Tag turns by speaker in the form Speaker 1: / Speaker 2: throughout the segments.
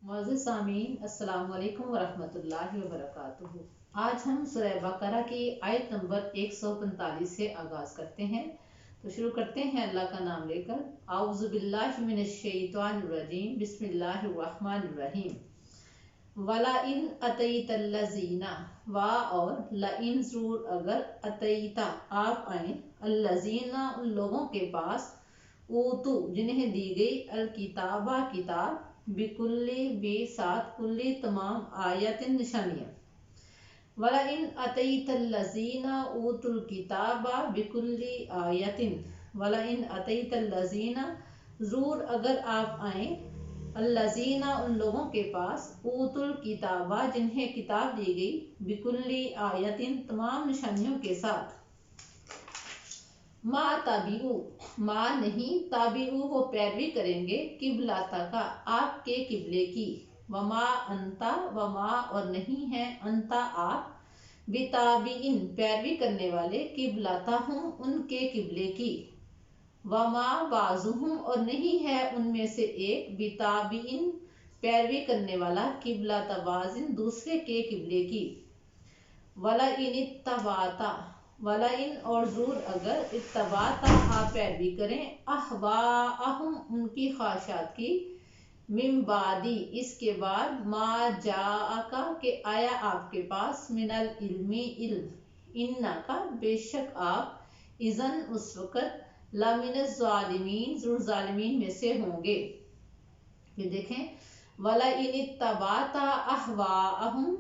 Speaker 1: मुअज़्ज़िज़ सामीन, अस्सलाम वालेकुम वरहमतुल्लाहि वबरकातुहू। आज हम सूरह बकरा की आयत नंबर 145 से आगाज़ करते हैं। तो शुरू करते हैं अल्लाह का नाम लेकर। आऊज़ु बिल्लाहि मिनश शैतानिर रजीम, बिस्मिल्लाहिर रहमानिर रहीम। वला इन अतैतल्लज़ीना, वा और ला इन ज़रूर अगर, अतैता आप आए, अल्लज़ीना उन लोगों के पास, ऊतु जिन्हें दी गई, अल किताबा किताब, बिकुल्ली बे साथ, कुल्ली तमाम, आयतिन निशानियाँ। वला इन अतैतल्लज़ीना ऊतुल किताबा बिकुल्ली आयतिन, वला इन अतैतल्लज़ीना ज़रूर अगर आप आए, अल्लज़ीना उन लोगों के पास, ऊतुल किताबा जिन्हें किताब दी गई, बिकुल्ली आयतिन तमाम निशानियों के साथ, मा ताबिऊ मा नहीं, ताबिऊ वो पैरवी करेंगे, किबलाता का आपके किबले की, वमा अंता वमा और नहीं है, अंता आप, बिताबीन पैरवी करने वाले, किबलाता हूँ उनके किबले की, वमा बाजुहुम और नहीं है उनमें से एक, बिताबीन पैरवी करने वाला, किबलाता बाजिन दूसरे के किबले की। वला इन इत्तबाता वला इन और जरूर अगर, इत्तबाता आप पैरवी करें, अहवाअहुम उनकी ख्वाहिशात की, मिन बादी इसके बाद, मा जाअका के आया आपके पास, मिनल इल्मी इल्म, इन्नका बेशक आप, इज़न उस वक़्त, लमिनज़ ज़ालिमीन ज़रूर ज़ालिमीन में से होंगे। फिर देखें, वला इन इत्तबाता अहवाअहुम,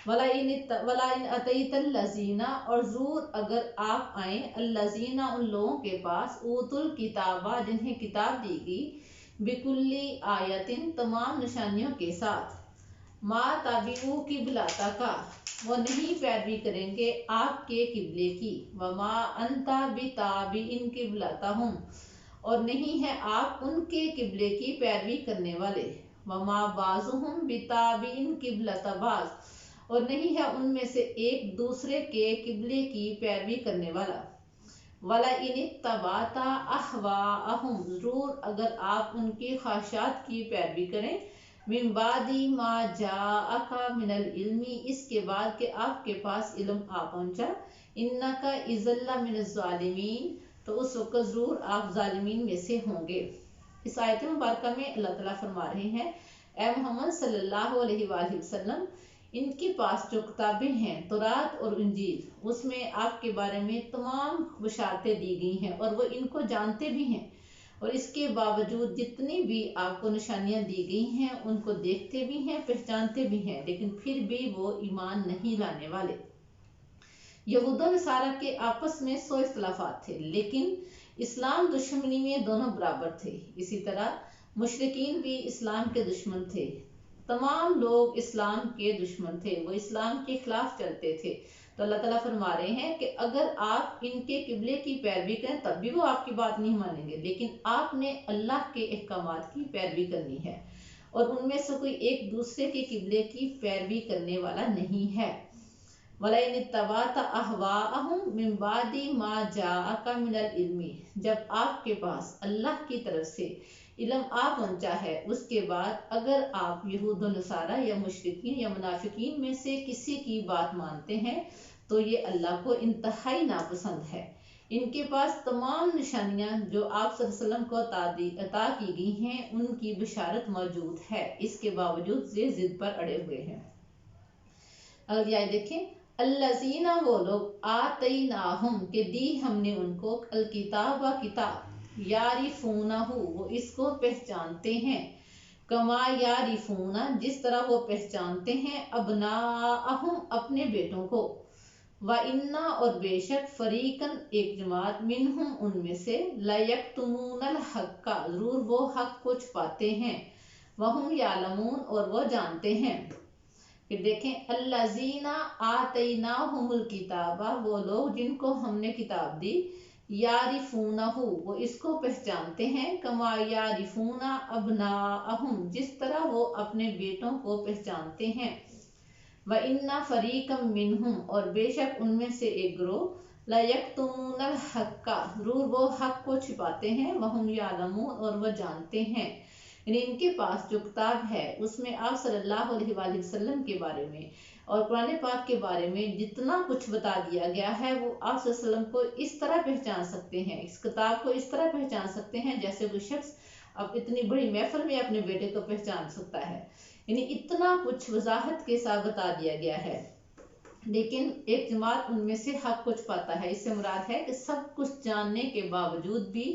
Speaker 1: वला इन अतैतल्लज़ीना और ज़रूर अगर आप आए, अल्लज़ीना उन लोगों के पास, ऊतुल किताबा जिन्हें किताब दी गई, बिकुल्ली आयतिन तमाम निशानियों के साथ, मा ताबिऊ किबलाता का वो नहीं पैरवी करेंगे आपके किबले की, वमा अंता बिताबिइन किबलतहुम और नहीं है आप उनके किबले की पैरवी करने वाले, वमा बाजुहुम बिताबिइन किबलत बाज और नहीं है उनमें से एक दूसरे के किबले की पैरवी करने वाला। वला इन इत्तबाता अहवाअहुम जरूर अगर आप उनकी ख्वाहिशात की पैरवी करें, मिन बादी मा जाअका मिनल इल्मी इसके बाद के आपके पास इल्म आ पहुंचा, इन्नका इज़ल्ला मिनज़ ज़ालिमीन तो उस वक्त जरूर आप जालिमीन में से होंगे। इस आयत मुबारका में अल्लाह ताला फरमा रहे हैं, ए मोहम्मद सल्लल्लाहु अलैहि वसल्लम, इनके पास जो किताबें हैं तौरात और इंजील, उसमें आपके बारे में तमाम बशारतें दी गई हैं और वो इनको जानते भी हैं, और इसके बावजूद जितनी भी आपको निशानियां दी गई हैं उनको देखते भी हैं, पहचानते भी हैं, लेकिन फिर भी वो ईमान नहीं लाने वाले। यहूद और नसारा के आपस में 100 इख्तलाफात थे, लेकिन इस्लाम दुश्मनी में दोनों बराबर थे। इसी तरह मुशरिकीन भी इस्लाम के दुश्मन थे, तमाम लोग इस्लाम के दुश्मन थे, वो इस्लाम के खिलाफ चलते थे। तो अल्लाह ताला फरमा रहे हैं कि अगर आप इनके किबले की पैरवी करें तब भी वो आपकी बात नहीं मानेंगे, लेकिन आपने अल्लाह के अहकामात की पैरवी करनी है, और उनमें से कोई एक दूसरे के किबले की पैरवी करने वाला नहीं है। वला इन इत्तबाता अहवाअहुम मिन बादी मा जाअका मिनल इल्मी जब आपके पास अल्लाह की तरफ से इल्म आ पहुंचा है, उसके बाद अगर आप यहूद नसारा या मुशरिकीन या मुनाफिकीन में से किसी की बात मानते हैं तो ये अल्लाह को इंतहाई नापसंद है। इनके पास तमाम निशानियां जो आप सल्लल्लाहु अलैहि वसल्लम को अता की गई हैं उनकी बिशारत मौजूद है, इसके बावजूद ये जिद पर अड़े हुए हैं। अगली आयत देखें, अल्लज़ीना वो लोग, आतैनाहुम के दी हमने उनको, अल किताब किताब, यारिफूनहु वो इसको पहचानते हैं, कमा यारिफूना जिस तरह वो पहचानते हैं, अबनाअहुम अपने बेटों को, व इन्ना और बेशक, फरीकन एक जमात, मिनहुम उनमें से, लयक्तुमूनल हक्का जरूर वो हक को छुपाते हैं, वहुम यालमून और वो जानते हैं। फिर देखें, अल्लज़ीना आतैनाहुमुल किताबा वो लोग जिनको हमने किताब दी, यारिफूनहु वो इसको पहचानते हैं, कमा यारिफूना अबनाअहुम जिस तरह वो अपने बेटों को पहचानते हैं, व इन्ना फरीकम मिनहुम और बेशक उनमें से एक ग्रोह, ला यक्तुमूनल हक्का, जरूर वो हक को छिपाते हैं, वहुम यालमून, और वह जानते हैं। यानी इनके पास जो किताब है उसमें आप सल्लल्लाहु अलैहि वसल्लम के बारे में और कुरान पाक के बारे में जितना कुछ बता दिया गया है वो आप सल्लल्लाहु अलैहि वसल्लम को इस तरह पहचान सकते हैं, इस किताब को इस तरह पहचान सकते हैं जैसे कोई शख्स अब इतनी बड़ी महफिल में अपने बेटे को पहचान सकता है। यानी इतना कुछ वजाहत के साथ बता दिया गया है। लेकिन एक जमात उनमें से हक को छुपाता है। इससे मुराद है कि सब कुछ जानने के बावजूद भी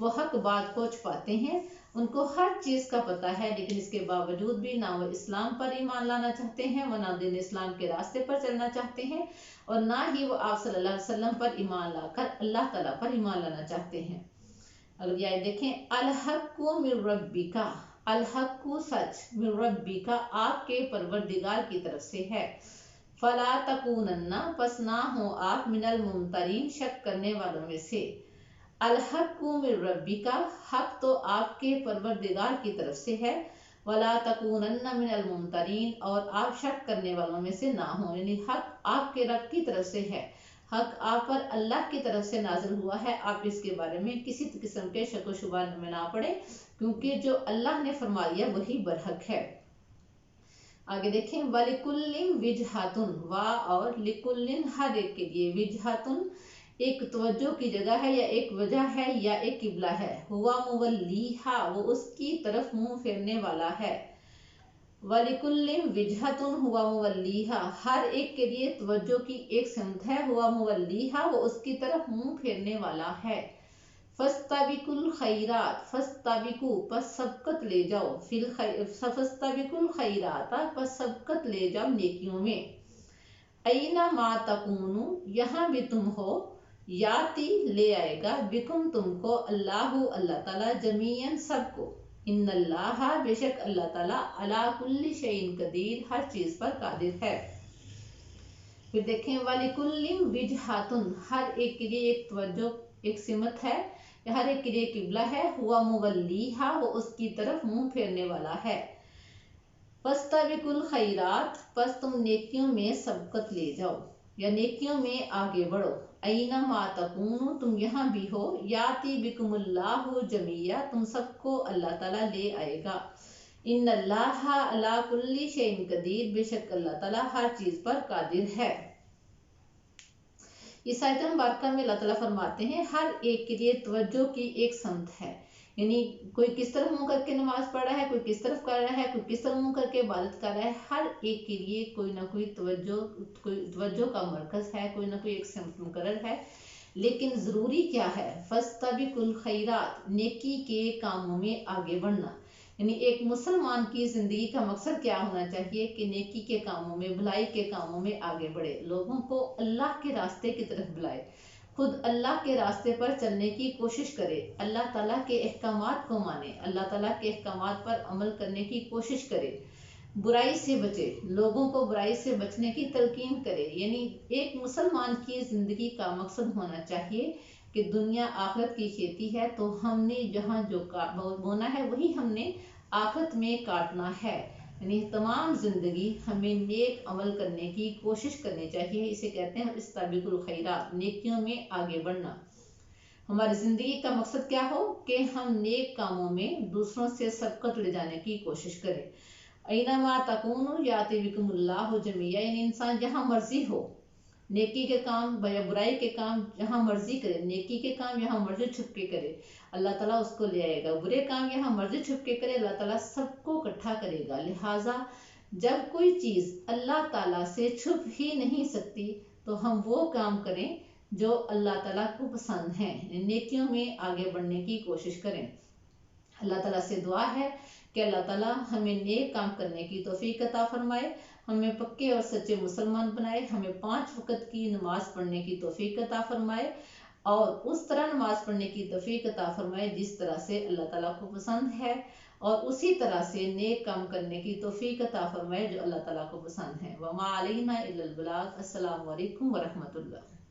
Speaker 1: वो हक बात को छुपाते हैं। उनको हर चीज का पता है लेकिन इसके बावजूद भी ना वो इस्लाम पर ईमान लाना चाहते हैं, वो ना दीन इस्लाम के रास्ते पर चलना चाहते हैं, और ना ही वो आप सल्लल्लाहु अलैहि वसल्लम पर ईमान लाकर अल्लाह ताला पर ईमान लाना चाहते हैं। अगली आयत देखें, अल हक्कु मिर रब्बिका, अल हक्कु सच, मिर रब्बिका आपके परवरदिगार की तरफ से है। फला तकूनन्ना, पस ना हो आप, मिनल मुमतरीन, शक करने वालों में से। अल हक्कु मिर रब्बिका, हक तो आपके परवरदिगार की तरफ से है। वला तकूनन्ना मिनल मुमतरीन, और आप शक करने वालों में से ना हो। यानी हक आपके रब की तरफ से है, हक आप पर अल्लाह की तरफ से नाजिल हुआ है। आप इसके बारे में किसी किस्म के शक व शुबा में ना पड़े, क्योंकि जो अल्लाह ने फरमा दिया वही बरहक है। आगे देखें, वलिकुल्लिन विजहातुन, वा और लिकुल्लिन, हर एक के लिए, विजहातुन एक तवज्जो की जगह है या एक वजह है या एक किबला है। हुआ मुवल्लीहा, वो उसकी तरफ मुंह फेरने वाला है। वलिकुल्लिन विजहतुन हुआ मुवल्लीहा, हर एक के लिए तवज्जो की एक सिमत है। हुआ मुवल्लीहा, वो उसकी तरफ मुंह फेरने वाला है। फस्ताबिकुल खैरात, फस्ताबिकु, पस सबकत ले जाओ, फस्ताबिकुल खैरात, पस सबकत ले जाओ नेकियों में। ऐना मा तकूनु, यहाँ भी तुम हो, याती ले आएगा, बिकुम तुमको, अल्लाहु अल्लाह ताला, जमीयन सबको, इन्नल्लाहा बेशक अल्लाह ताला, अला कुल्ली शैइन कदीर, हर चीज पर कादिर है। फिर देखें, वलिकुल्लिन विजहातुन, हर एक के लिए एक तवज्जो एक सिमत है, हर एक के लिए किबला है। हुआ मुवल्लीहा, वो उसकी तरफ मुंह फेरने वाला है। फस्ताबिकुल खैरात, बस तुम नेकियों में सबकत ले जाओ या नेकियों में आगे बढ़ो। ऐना मा तकूनु, तुम यहाँ भी हो, याती बिकुमुल्लाहु जमिया, तुम सबको अल्लाह ताला ले आएगा। इन्नल्लाहा अला कुल्ली शैइन कदीर, बेशक अल्लाह ताला हर चीज पर कादिर है। इस आयत मुबारका में अल्लाह ताला फरमाते हैं हर एक के लिए तवज्जो की एक समत है। यानी कोई किस तरफ मुंह करके नमाज पढ़ रहा है, कोई किस तरफ कर रहा है, कोई किस तरफ मुंह करके इबादत कर रहा है, हर एक के लिए कोई ना कोई तवज्जो का मरकज है, कोई ना कोई एक सिमत मुकर्रर है। लेकिन जरूरी क्या है, फस्तबिकुल खैरात, नेकी के कामों में आगे बढ़ना। यानी एक मुसलमान की जिंदगी का मकसद क्या होना चाहिए कि नेकी के कामों में, भलाई के कामों में आगे बढ़े, लोगों को अल्लाह के रास्ते की तरफ बुलाए, खुद अल्लाह के रास्ते पर चलने की कोशिश करे, अल्लाह ताला के अहकामात को माने, अल्लाह ताला के अहकामात पर अमल करने की कोशिश करे, बुराई से बचे, लोगों को बुराई से बचने की तलकीन करे। यानी एक मुसलमान की जिंदगी का मकसद होना चाहिए कि दुनिया आखिरत की खेती है, तो हमने जहाँ जो बोना है वही हमने आखिरत में काटना है। यानी तमाम जिंदगी हमें नेक अमल करने की कोशिश करनी चाहिए। इसे कहते हैं इस्ताबिकुल खैरात, नेकियों में आगे बढ़ना। हमारी जिंदगी का मकसद क्या हो कि हम नेक कामों में दूसरों से सबकत ले जाने की कोशिश करें। ऐनमा तकूनु याति बिकुमुल्लाहु जमिया, यानी इंसान जहाँ मर्जी हो, नेकी के काम या बुराई के काम जहाँ मर्जी करे, नेकी के काम यहाँ मर्जी छुप के करे, अल्लाह ताला उसको ले आएगा। बुरे काम यहाँ मर्जी छुप के करे, अल्लाह ताला सबको इकट्ठा करेगा। लिहाजा जब कोई चीज अल्लाह ताला से छुप ही नहीं सकती तो हम वो काम करें जो अल्लाह ताला को पसंद है, नेकियों में आगे बढ़ने की कोशिश करें। अल्लाह ताला से दुआ है कि अल्लाह ताला हमें नेक काम करने की तौफीक अता फरमाए, हमें पक्के और सच्चे मुसलमान बनाए, हमें 5 वक्त की नमाज पढ़ने की तौफीक अता फरमाए और उस तरह नमाज पढ़ने की तौफीक अता फरमाए जिस तरह से अल्लाह ताला को पसंद है, और उसी तरह से नेक काम करने की तौफीक अता फरमाए जो अल्लाह ताला को पसंद है। वमा अलैना इल्लल बलाग। अस्सलामु अलैकुम व रहमतुल्लाह।